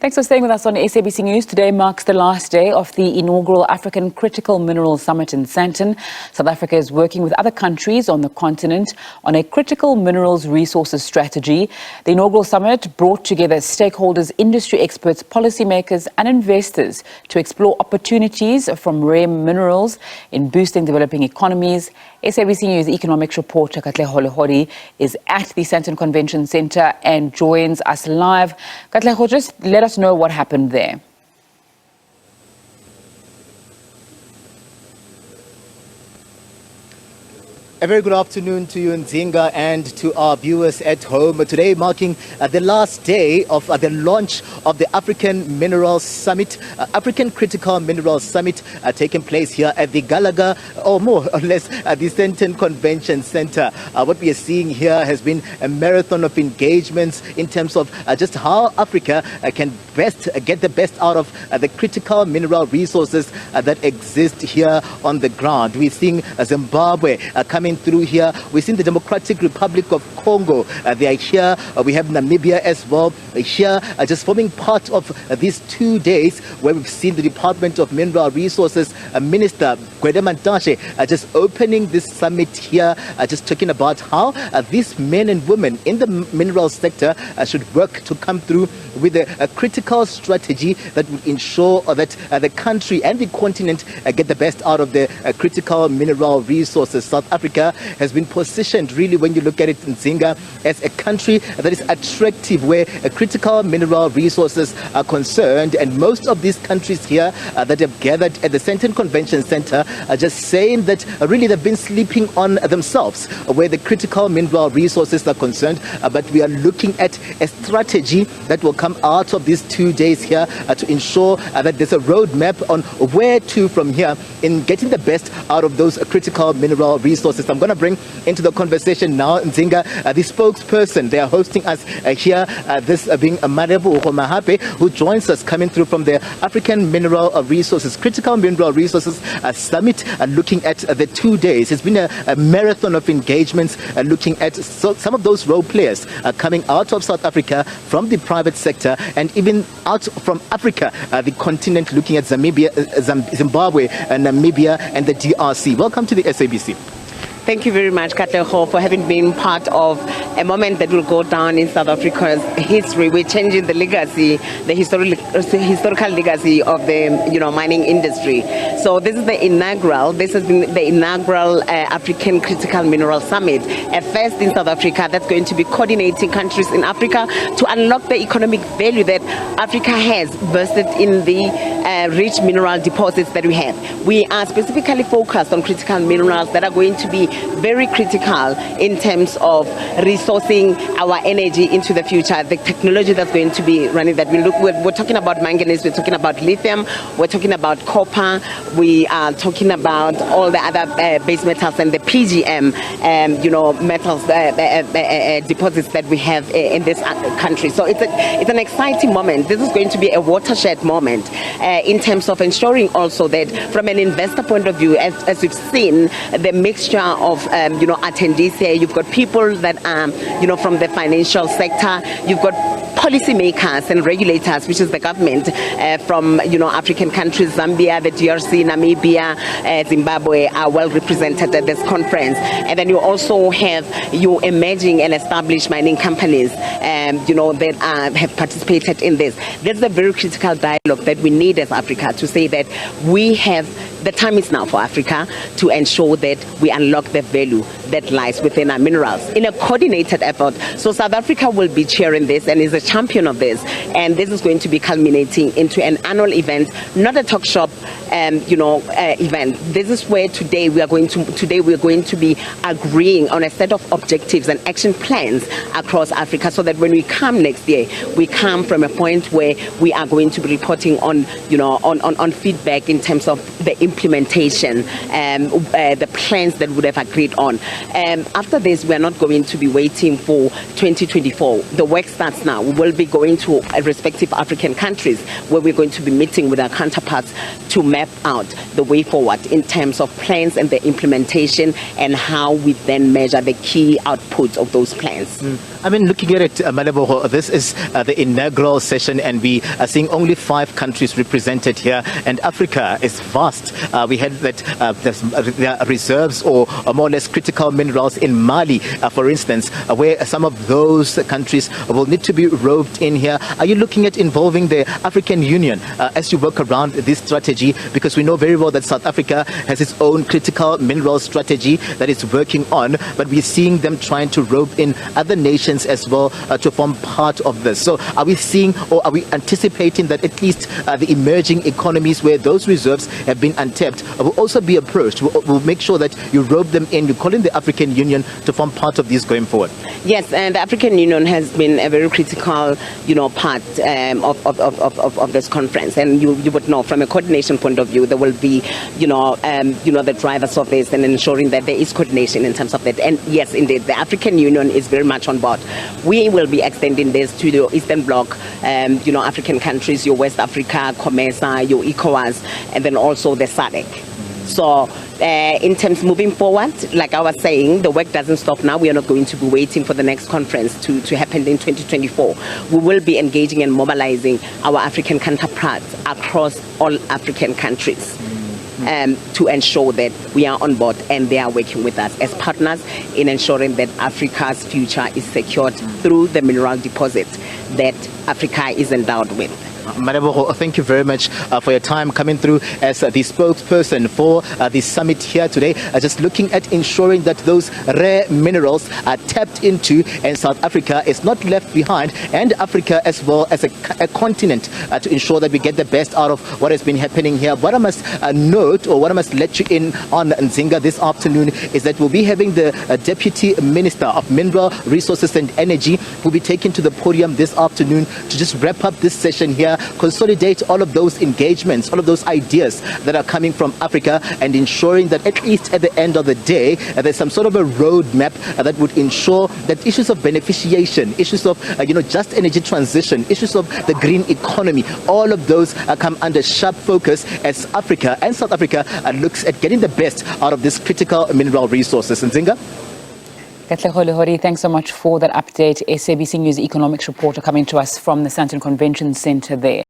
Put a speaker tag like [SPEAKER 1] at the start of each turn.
[SPEAKER 1] Thanks for staying with us on SABC News. Today marks the last day of the inaugural African Critical Minerals Summit in Sandton. South Africa is working with other countries on the continent on a critical minerals resources strategy. The inaugural summit brought together stakeholders, industry experts, policymakers and investors to explore opportunities from rare minerals in boosting developing economies. SABC News economics reporter Katlego Legodi is at the Sandton Convention Centre and joins us live. Katlego, just let us know what happened there.
[SPEAKER 2] A very good afternoon to you, Nzinga, and to our viewers at home. Today marking the last day of the launch of the African Minerals Summit, African Critical Minerals Summit, taking place here at the Galaga, or more or less the Sandton Convention Centre. What we are seeing here has been a marathon of engagements in terms of just how Africa can best get the best out of the critical mineral resources that exist here on the ground. We're seeing Zimbabwe coming through here. We've seen the Democratic Republic of Congo. They are here. We have Namibia as well here, just forming part of these 2 days where we've seen the Department of Mineral Resources Minister Gwede just opening this summit here, just talking about how these men and women in the mineral sector should work to come through with a critical strategy that would ensure that the country and the continent get the best out of the critical mineral resources. South Africa has been positioned, really, when you look at it, Nzinga, as a country that is attractive where critical mineral resources are concerned. And most of these countries here that have gathered at the Sandton Convention Centre are just saying that really they've been sleeping on themselves where the critical mineral resources are concerned. But we are looking at a strategy that will come out of these 2 days here to ensure that there's a roadmap on where to from here in getting the best out of those critical mineral resources. I'm going to bring into the conversation now, Nzinga, the spokesperson. They are hosting us here, this being Malebogo Mahape, who joins us coming through from the African Mineral Resources, Critical Mineral Resources Summit, looking at the 2 days. It's been a marathon of engagements, looking at some of those role players coming out of South Africa from the private sector and even out from Africa, the continent, looking at Zimbabwe, Namibia and the DRC. Welcome to the SABC.
[SPEAKER 3] Thank you very much, Katlego, for having been part of a moment that will go down in South Africa's history. We're changing the legacy, the historical legacy of the mining industry. So this is the inaugural. This has been the inaugural African Critical Mineral Summit, a first in South Africa that's going to be coordinating countries in Africa to unlock the economic value that Africa has vested in the rich mineral deposits that we have. We are specifically focused on critical minerals that are going to be very critical in terms of resourcing our energy into the future. The technology that's going to be running that we're talking about manganese, we're talking about lithium, we're talking about copper, we are talking about all the other base metals and the PGM metals deposits that we have in this country. So it's an exciting moment. This is going to be a watershed moment in terms of ensuring also that from an investor point of view, as we've seen the mixture of attendees here. You've got people that are from the financial sector. You've got policymakers and regulators, which is the government from African countries. Zambia, the DRC, Namibia, Zimbabwe are well represented at this conference. And then you also have your emerging and established mining companies that have participated in this. There's a very critical dialogue that we need as Africa to say that the time is now for Africa to ensure that we unlock the value that lies within our minerals in a coordinated effort. So South Africa will be chairing this and is a champion of this. And this is going to be culminating into an annual event, not a talk shop, event. This is where today we are going to be agreeing on a set of objectives and action plans across Africa, so that when we come next year, we come from a point where we are going to be reporting on feedback in terms of the implementation, the plans that we would have agreed on. After this, we are not going to be waiting for 2024. The work starts now. We will be going to respective African countries where we're going to be meeting with our counterparts to map out the way forward in terms of plans and the implementation and how we then measure the key outputs of those plans.
[SPEAKER 2] I mean, looking at it, Malebogo, this is the inaugural session, and we are seeing only 5 countries represented here, and Africa is vast. We had that there are reserves or more or less critical minerals in Mali, for instance, where some of those countries will need to be roped in here. Are you looking at involving the African Union as you work around this strategy? Because we know very well that South Africa has its own critical mineral strategy that it's working on, but we're seeing them trying to rope in other nations as well to form part of this. So are we seeing, or are we anticipating that at least the emerging economies where those reserves have been untapped will also be approached? We'll make sure that you rope them in, you call in the African Union to form part of this going forward.
[SPEAKER 3] Yes, and the African Union has been a very critical, part of this conference. And you would know from a coordination point of view, there will be, the drivers of this and ensuring that there is coordination in terms of that. And yes, indeed, the African Union is very much on board. We will be extending this to the Eastern Bloc, African countries, your West Africa, COMESA, your ECOWAS, and then also the SADC. So in terms moving forward, like I was saying, the work doesn't stop now. We are not going to be waiting for the next conference to happen in 2024. We will be engaging and mobilizing our African counterparts across all African countries to ensure that we are on board and they are working with us as partners in ensuring that Africa's future is secured through the mineral deposit that Africa is endowed with.
[SPEAKER 2] Malebogo, thank you very much for your time coming through as the spokesperson for the summit here today. Just looking at ensuring that those rare minerals are tapped into and South Africa is not left behind, and Africa as well as a continent to ensure that we get the best out of what has been happening here. What I must note, or what I must let you in on, Nzinga, this afternoon is that we'll be having the Deputy Minister of Mineral Resources and Energy who will be taken to the podium this afternoon to just wrap up this session here, consolidate all of those engagements, all of those ideas that are coming from Africa, and ensuring that at least at the end of the day, there's some sort of a roadmap that would ensure that issues of beneficiation, issues of just energy transition, issues of the green economy, all of those come under sharp focus as Africa and South Africa looks at getting the best out of these critical mineral resources. Nzinga?
[SPEAKER 1] Katlego, Legodi, thanks so much for that update. SABC News economics reporter coming to us from the Sandton Convention Centre there.